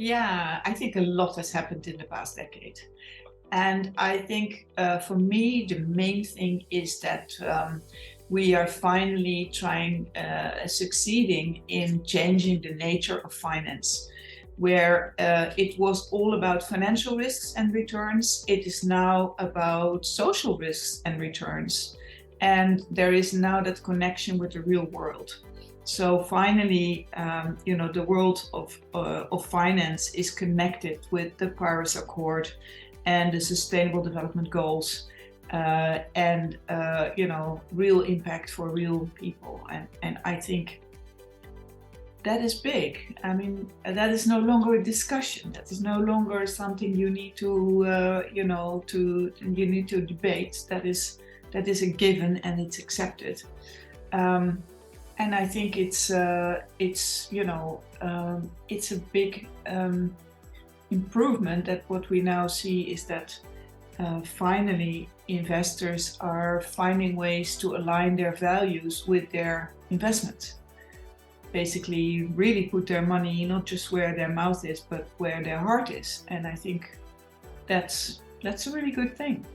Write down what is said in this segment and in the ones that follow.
Yeah, I think a lot has happened in the past decade. And I think for me, the main thing is that we are finally succeeding in changing the nature of finance. Where it was all about financial risks and returns, it is now about social risks and returns. And there is now that connection with the real world. So finally, the world of finance is connected with the Paris Accord and the Sustainable Development Goals, and real impact for real people. And I think that is big. I mean, that is no longer a discussion. That is no longer something you need to, you need to debate. That is a given and it's accepted. And I think it's a big improvement that what we now see is that finally investors are finding ways to align their values with their investments. Basically, really put their money not just where their mouth is, but where their heart is. And I think that's a really good thing.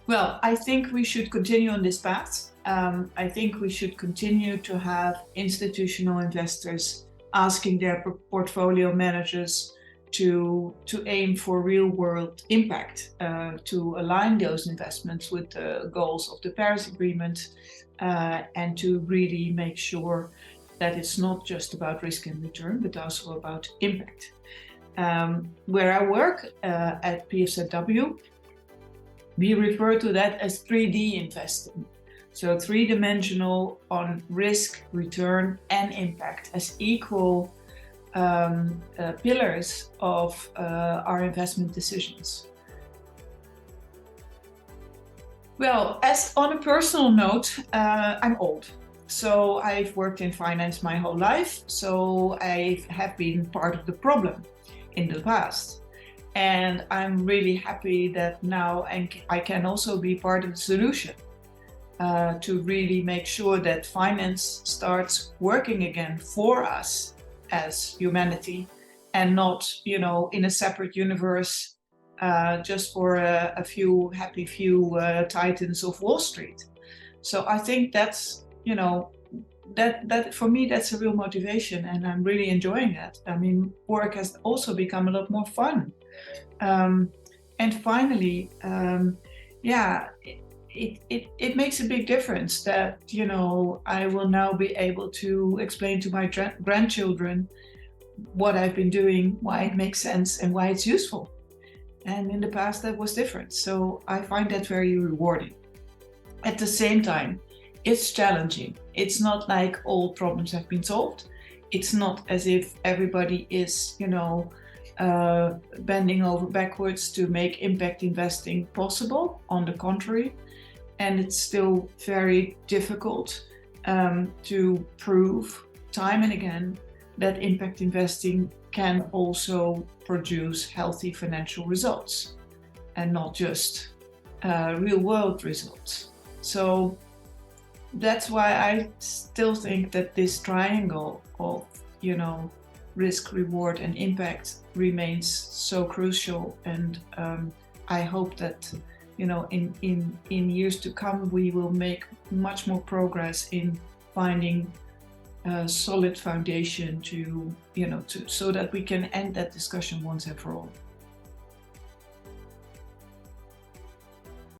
Well, I think we should continue on this path. I think we should continue to have institutional investors asking their portfolio managers to aim for real world impact, to align those investments with the goals of the Paris Agreement, and to really make sure that it's not just about risk and return, but also about impact. Where I work at PFZW, we refer to that as 3D investing. So three-dimensional on risk, return, and impact as equal pillars of our investment decisions. Well, as on a personal note, I'm old. So I've worked in finance my whole life. So I have been part of the problem in the past. And I'm really happy that now I can also be part of the solution to really make sure that finance starts working again for us as humanity and not, in a separate universe just for a few titans of Wall Street. So I think that's, that for me, that's a real motivation and I'm really enjoying that. I mean, work has also become a lot more fun. And finally, it makes a big difference that, I will now be able to explain to my grandchildren what I've been doing, why it makes sense and why it's useful. And in the past that was different. So I find that very rewarding. At the same time, it's challenging. It's not like all problems have been solved. It's not as if everybody is, bending over backwards to make impact investing possible. On the contrary, and it's still very difficult to prove time and again that impact investing can also produce healthy financial results and not just real world results. So that's why I still think that this triangle of, risk, reward, and impact remains so crucial. And I hope that, in years to come, we will make much more progress in finding a solid foundation so that we can end that discussion once and for all.